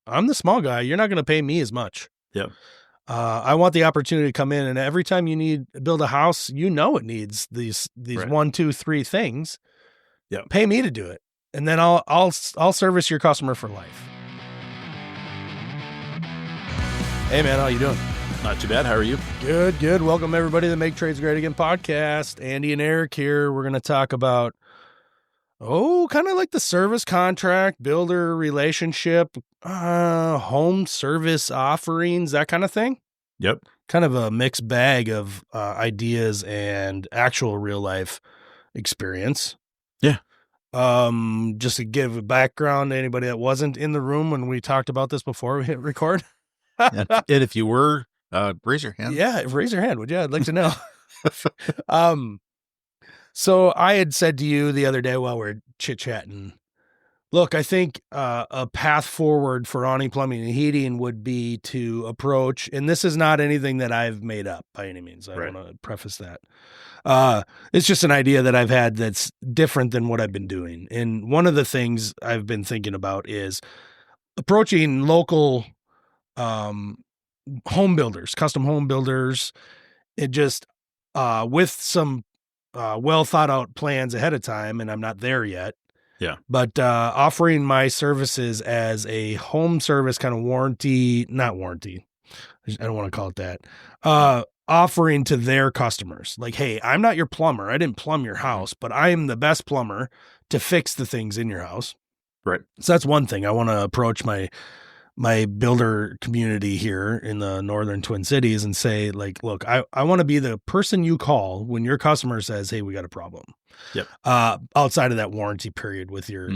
I'm the small guy. You're not going to pay me as much. Yeah. I want the opportunity to come in, and every time you build a house, it needs these Right. 1, 2, 3 things. Yeah. Pay me to do it, and then I'll service your customer for life. Hey man, how you doing? Not too bad. How are you? Good. Welcome everybody to the Make Trades Great Again podcast. Andy and Eric here. We're going to talk about kind of like the service contract, builder relationship, home service offerings, that kind of thing. Yep. Kind of a mixed bag of ideas and actual real life experience. Yeah. Just to give a background to anybody that wasn't in the room when we talked about this before we hit record. And if you were, raise your hand. Yeah, raise your hand, would you? I'd like to know. So I had said to you the other day while we we're chit-chatting, look, I think a path forward for awning plumbing and heating would be to approach, and this is not anything that I've made up by any means. I want to preface that. It's just an idea that I've had that's different than what I've been doing. And one of the things I've been thinking about is approaching local home builders, custom home builders, it just with some well thought out plans ahead of time, and I'm not there yet. Yeah. But offering my services as a home service kind of not warranty. I don't want to call it that. Offering to their customers. Like, hey, I'm not your plumber. I didn't plumb your house, but I am the best plumber to fix the things in your house. Right. So that's one thing. I want to approach my builder community here in the northern Twin Cities and say, like, look, I want to be the person you call when your customer says, hey, we got a problem. Yep. Outside of that warranty period with your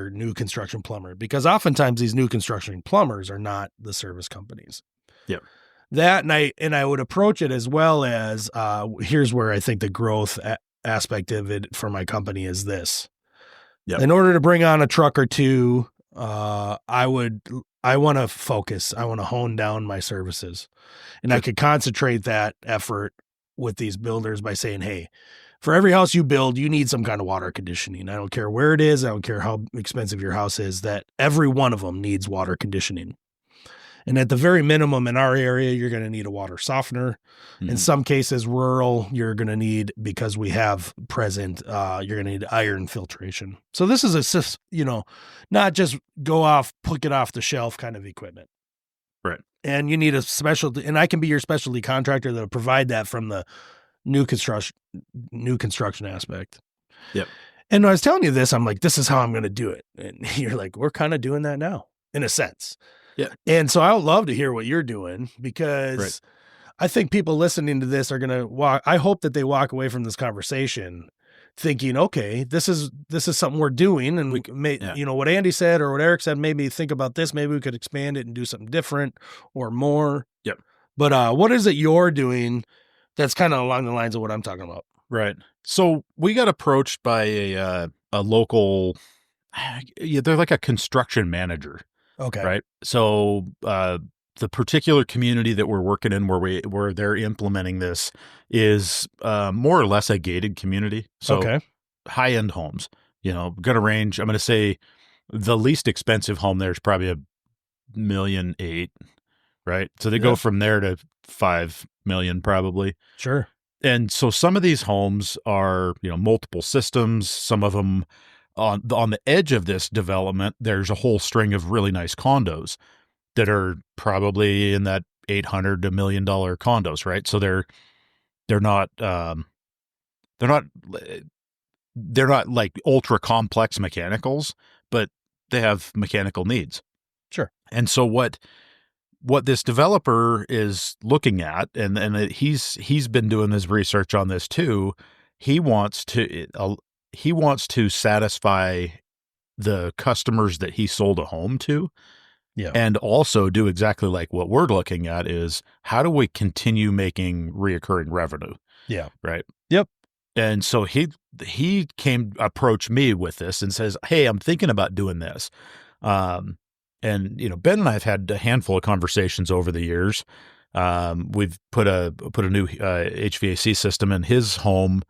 new construction plumber, because oftentimes these new construction plumbers are not the service companies. Yep. That and I would approach it as well as here's where I think the growth aspect of it for my company is this. Yep. In order to bring on a truck or two, I want to focus. I want to hone down my services, and I could concentrate that effort with these builders by saying, hey, for every house you build, you need some kind of water conditioning. I don't care where it is. I don't care how expensive your house is, that every one of them needs water conditioning. And at the very minimum in our area, you're going to need a water softener. Mm-hmm. In some cases, rural, you're going to need, because we have present, you're going to need iron filtration. So this is not just pick it off the shelf kind of equipment. Right. And you need a specialty, and I can be your specialty contractor that'll provide that from the new construction aspect. Yep. And when I was telling you this, I'm like, this is how I'm going to do it. And you're like, we're kind of doing that now in a sense. Yeah. And so I would love to hear what you're doing, because I think people listening to this are going to I hope that they walk away from this conversation thinking, okay, this is something we're doing. And we may, what Andy said or what Eric said, maybe think about this. Maybe we could expand it and do something different or more. Yep. But what is it you're doing that's kind of along the lines of what I'm talking about? Right. So we got approached by a local, they're like a construction manager. Okay. Right. So the particular community that we're working in where they're implementing this is more or less a gated community. So high end homes, going to range. I'm going to say the least expensive home there is probably $1.8 million. Right. So they go from there to 5 million probably. Sure. And so some of these homes are, multiple systems. Some of them on the edge of this development, there's a whole string of really nice condos that are probably in that $800 to $1 million condos, right? So they're not like ultra complex mechanicals, but they have mechanical needs. Sure. And so what this developer is looking at, and he's been doing his research on this too. He wants to satisfy the customers that he sold a home to. Yeah. And also do exactly like what we're looking at is, how do we continue making reoccurring revenue? Yeah. Right. Yep. And so he approached me with this and says, hey, I'm thinking about doing this. And, Ben and I have had a handful of conversations over the years. We've put a new HVAC system in his home,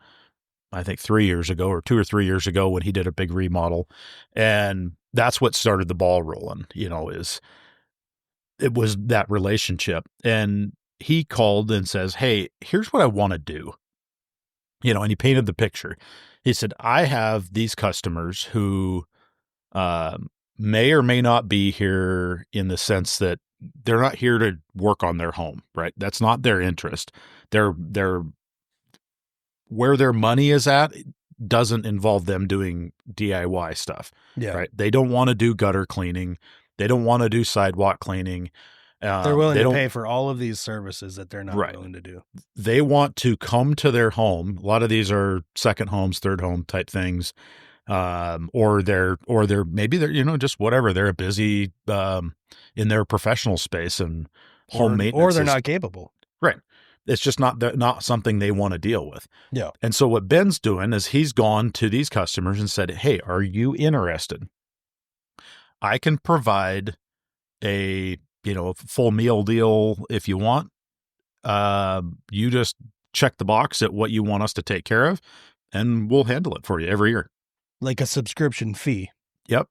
I think 3 years ago or 2 or 3 years ago, when he did a big remodel. And that's what started the ball rolling, is it was that relationship. And he called and says, hey, here's what I want to do. And he painted the picture. He said, I have these customers who may or may not be here in the sense that they're not here to work on their home, right? That's not their interest. They're where their money is at doesn't involve them doing DIY stuff, right? They don't want to do gutter cleaning. They don't want to do sidewalk cleaning. They're willing to pay for all of these services that they're not willing to do. They want to come to their home. A lot of these are second homes, third home type things. Or they're maybe they're, just whatever. They're busy, in their professional space and home maintenance. Or they're not capable. Right. It's just not something they want to deal with. Yeah. And so what Ben's doing is he's gone to these customers and said, hey, are you interested? I can provide a, full meal deal if you want. You just check the box at what you want us to take care of, and we'll handle it for you every year. Like a subscription fee. Yep.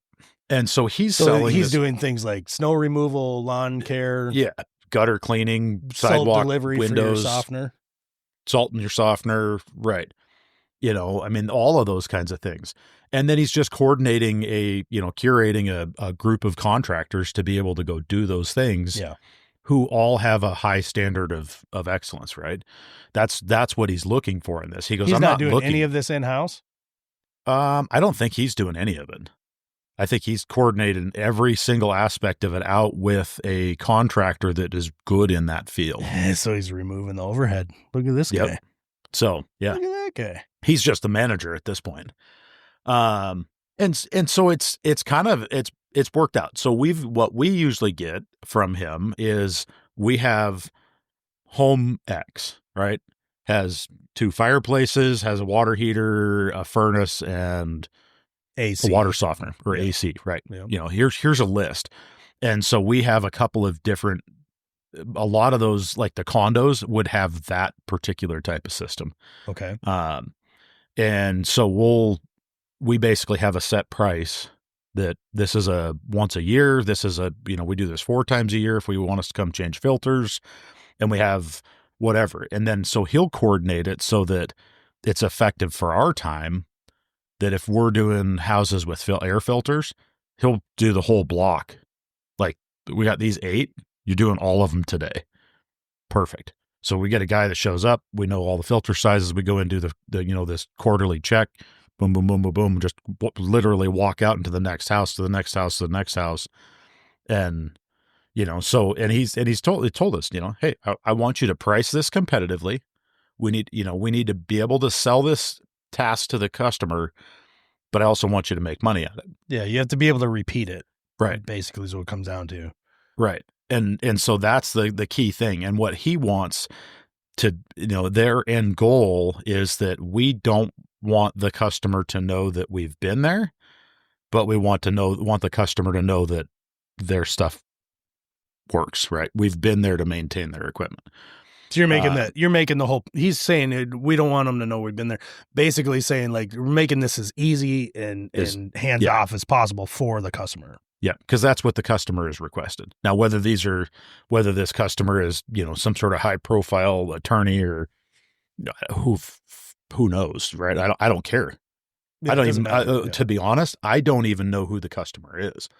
And so he's selling. He's doing things like snow removal, lawn care. Yeah. Gutter cleaning, sidewalk delivery, windows, for your softener. Salt in your softener. Right. All of those kinds of things. And then he's just coordinating curating a group of contractors to be able to go do those things. Yeah. Who all have a high standard of excellence, right? That's what he's looking for in this. He goes, he's I'm not not doing any of this in-house? I don't think he's doing any of it. I think he's coordinating every single aspect of it out with a contractor that is good in that field. So he's removing the overhead. Look at this guy. So, yeah. Look at that guy. He's just the manager at this point. And so it's kind of, it's worked out. So what we usually get from him is we have home X, right? Has 2 fireplaces, has a water heater, a furnace, and AC. A water softener or AC, right? Yeah. Here's a list. And so we have a couple of different, a lot of those, like the condos would have that particular type of system. Okay. And so we basically have a set price that this is a once a year. This is we do this 4 times a year if we want us to come change filters, and we have whatever. And then, so he'll coordinate it so that it's effective for our time, that if we're doing houses with air filters, he'll do the whole block. Like, we got these 8, you're doing all of them today. Perfect. So we get a guy that shows up. We know all the filter sizes. We go and do the this quarterly check. Boom, boom, boom, boom, boom. Just literally walk out into the next house, to the next house, to the next house. And, and he's told us, hey, I want you to price this competitively. We need to be able to sell this task to the customer, but I also want you to make money at it. Yeah. You have to be able to repeat it. Right. Basically is what it comes down to. Right. And so that's the key thing. And what he wants to, their end goal is that we don't want the customer to know that we've been there, but we want the customer to know that their stuff works, right? We've been there to maintain their equipment. So you're making the whole, he's saying we don't want them to know we've been there. Basically saying, like, we're making this as easy and hands off as possible for the customer. Yeah, because that's what the customer has requested. Now, whether this customer is, some sort of high profile attorney or who knows, right? I don't care. Yeah, I don't even, to be honest, I don't even know who the customer is.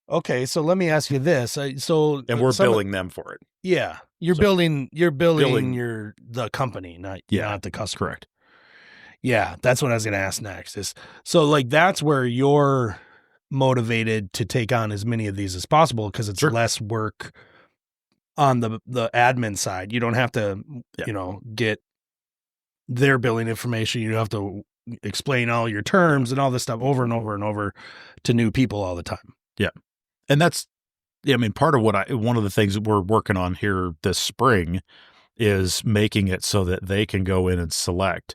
Okay, so let me ask you this. And we're billing them for it. Yeah, you're billing the company, not the customer. Correct. Yeah, that's what I was going to ask next. That's where you're motivated to take on as many of these as possible, because it's less work on the admin side. You don't have to, get their billing information. You don't have to explain all your terms and all this stuff over and over and over to new people all the time. Yeah. And that's, part of one of the things that we're working on here this spring is making it so that they can go in and select,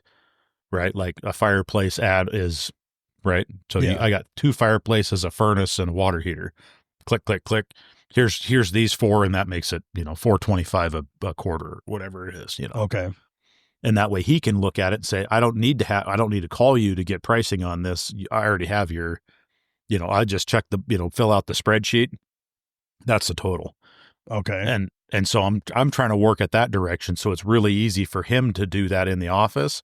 right? Like a fireplace ad is, right? So I got 2 fireplaces, a furnace, and a water heater. Click, click, click. Here's these 4, and that makes it, $4.25 a quarter, whatever it is, Okay. And that way he can look at it and say, I don't need to call you to get pricing on this. I already have your, I just check fill out the spreadsheet. That's the total. Okay. And so I'm trying to work at that direction. So it's really easy for him to do that in the office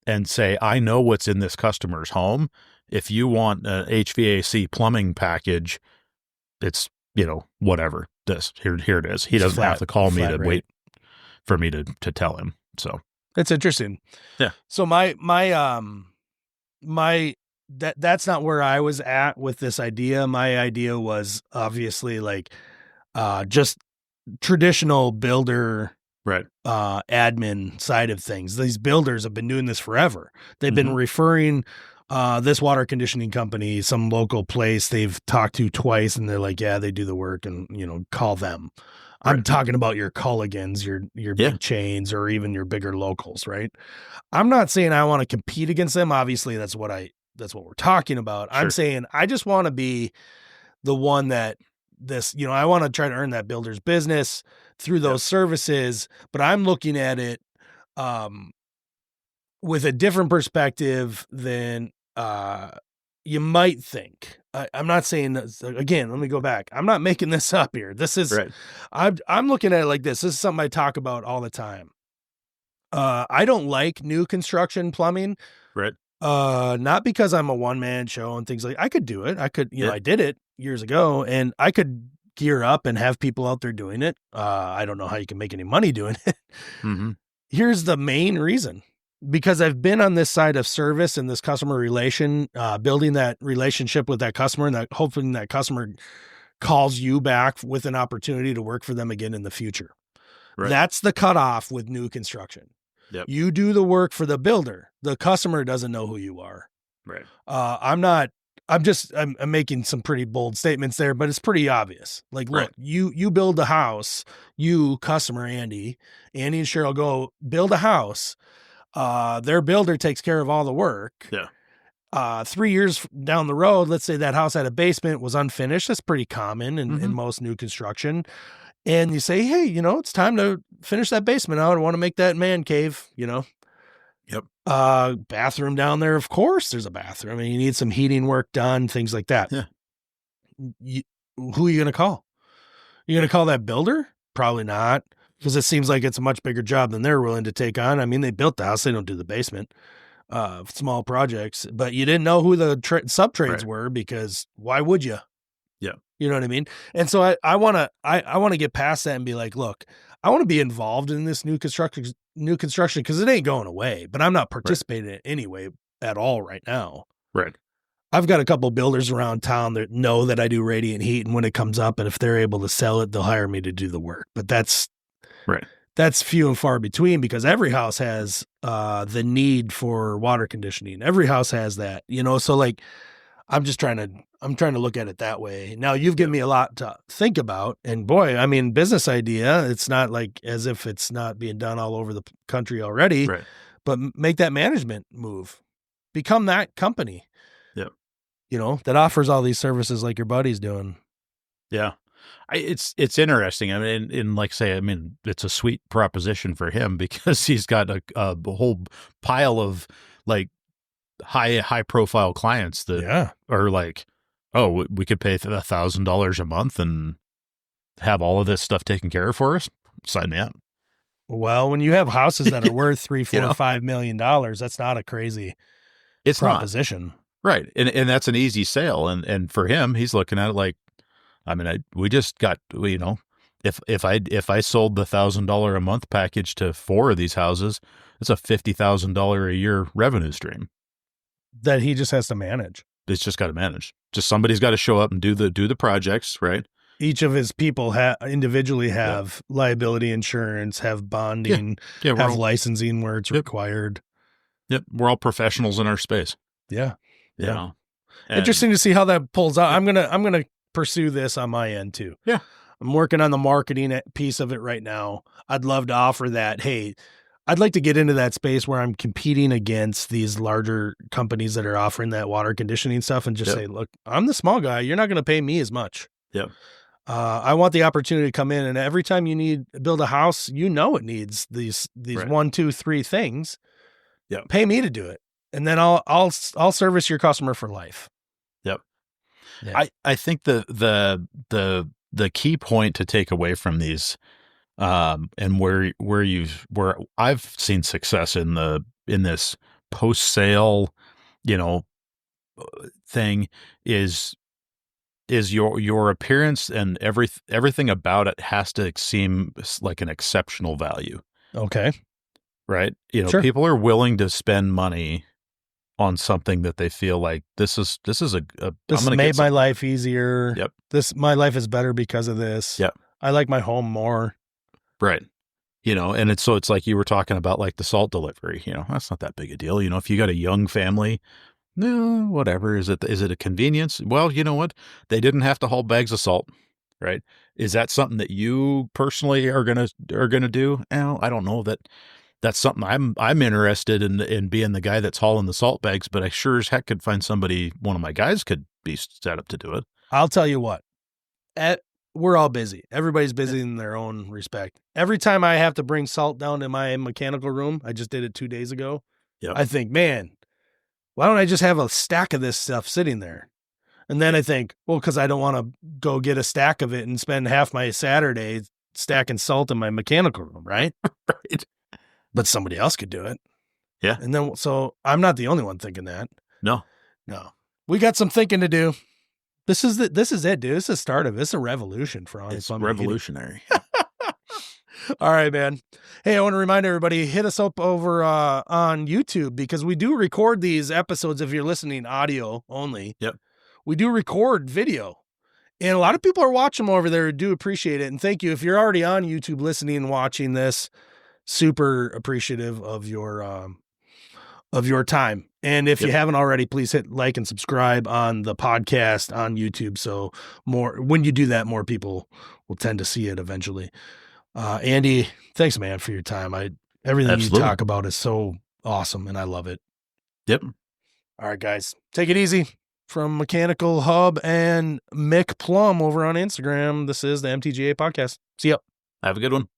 and say, I know what's in this customer's home. If you want an HVAC plumbing package, it's, whatever. Here it is. He It's doesn't have to call me to rate. wait for me to tell him. So It's interesting. Yeah. So that's not where I was at with this idea. My idea was obviously like just traditional builder right. admin side of things. These builders have been doing this forever. They've been Mhm. referring this water conditioning company, some local place they've talked to twice, and they're like, yeah, they do the work, and call them. I'm Right. talking about your Culligans, your Yeah. big chains, or even your bigger locals, right? I'm not saying I want to compete against them. Obviously, that's what we're talking about. Sure. I'm saying I just want to be the one that I want to try to earn that builder's business through those services, but I'm looking at it with a different perspective than you might think. I'm not saying this, again, let me go back. I'm not making this up here. This is, right. I'm looking at it like this. This is something I talk about all the time. I don't like new construction plumbing. Right. Not because I'm a one-man show and things like, I could do it. I could, Yeah. I did it years ago, and I could gear up and have people out there doing it. I don't know how you can make any money doing it. Mm-hmm. Here's the main reason. Because I've been on this side of service and this customer relation, building that relationship with that customer, and that hoping that customer calls you back with an opportunity to work for them again in the future. Right. That's the cutoff with new construction. Yep. You do the work for the builder. The customer doesn't know who you are. Right. I'm making some pretty bold statements there, but it's pretty obvious. Like, look, Right. you build a house, you customer, Andy and Cheryl go build a house. Their builder takes care of all the work. Yeah. 3 years down the road, let's say that house had a basement, was unfinished. That's pretty common in most new construction. And you say, hey, it's time to finish that basement out. I want to make that man cave, Yep. Bathroom down there. Of course there's a bathroom. I mean, you need some heating work done, things like that. Yeah. Who are you going to call? You're going to call that builder? Probably not. Because it seems like it's a much bigger job than they're willing to take on. I mean, they built the house. They don't do the basement, small projects, but you didn't know who the sub-trades were, because why would you? Yeah. You know what I mean? And so I want to get past that and be like, look, I want to be involved in this new construction because it ain't going away, but I'm not participating in it anyway at all right now. Right. I've got a couple of builders around town that know that I do radiant heat, and when it comes up, and if they're able to sell it, they'll hire me to do the work. But that's few and far between, because every house has the need for water conditioning. Every house has that, so like, I'm trying to look at it that way. Now you've given me a lot to think about, and boy, I mean, business idea, it's not like as if it's not being done all over the country already, but make that management move, become that company, that offers all these services like your buddy's doing. Yeah. It's interesting. I mean, and like say, I mean, it's a sweet proposition for him because he's got a whole pile of like high profile clients that are like, oh, we could pay $1,000 a month and have all of this stuff taken care of for us. Sign me up. Well, when you have houses that are worth $3, $4, $5 million, that's not a crazy proposition. Not. Right. And that's an easy sale. And for him, he's looking at it like, I mean, we just got, if I sold the $1,000 a month package to 4 of these houses, it's a $50,000 a year revenue stream that he just has to manage. It's just got to manage. Just somebody's got to show up and do the projects, right? Each of his people individually have liability insurance, have bonding, have licensing where it's required. Yep. We're all professionals in our space. Yeah. Yeah. Interesting to see how that pulls out. I'm going to pursue this on my end too. Yeah. I'm working on the marketing piece of it right now. I'd love to offer that. Hey, I'd like to get into that space where I'm competing against these larger companies that are offering that water conditioning stuff, and just say, look, I'm the small guy. You're not going to pay me as much. Yeah. I want the opportunity to come in, and every time you build a house, it needs these 1, 2, 3 things. Yeah. Pay me to do it. And then I'll service your customer for life. Yep. Yeah. I think the the key point to take away from these, and where I've seen success in this post sale, you know, thing is your appearance, and everything about it has to seem like an exceptional value. Okay. Right? Sure. People are willing to spend money on something that they feel like this is This made my life easier. Yep. My life is better because of this. Yep. I like my home more. Right. And it's like you were talking about, like the salt delivery, that's not that big a deal. If you got a young family, no, whatever. Is it a convenience? Well, you know what? They didn't have to haul bags of salt, right? Is that something that you personally are gonna do? Well, I don't know that that's something I'm interested in being the guy that's hauling the salt bags, but I sure as heck could find somebody, one of my guys could be set up to do it. I'll tell you what, we're all busy. Everybody's busy in their own respect. Every time I have to bring salt down to my mechanical room, I just did it 2 days ago. Yep. I think, man, why don't I just have a stack of this stuff sitting there? And then I think, well, because I don't want to go get a stack of it and spend half my Saturday stacking salt in my mechanical room, right? Right. But somebody else could do it. Yeah. And then, so I'm not the only one thinking that. No. We got some thinking to do. This is it, dude. This is the start of it. It's a revolution for Honest Plumbing. It's revolutionary. All right, man. Hey, I want to remind everybody, hit us up over on YouTube, because we do record these episodes if you're listening audio only. Yep. We do record video. And a lot of people are watching them over there who do appreciate it. And thank you. If you're already on YouTube listening and watching this, super appreciative of your time. And if you haven't already, please hit like and subscribe on the podcast on YouTube. So when you do that, more people will tend to see it eventually. Andy, thanks, man, for your time. Everything Absolutely. you talk about is so awesome, and I love it. Yep. All right, guys, take it easy. From Mechanical Hub and Mick Plum over on Instagram, this is the MTGA podcast. See ya. Have a good one.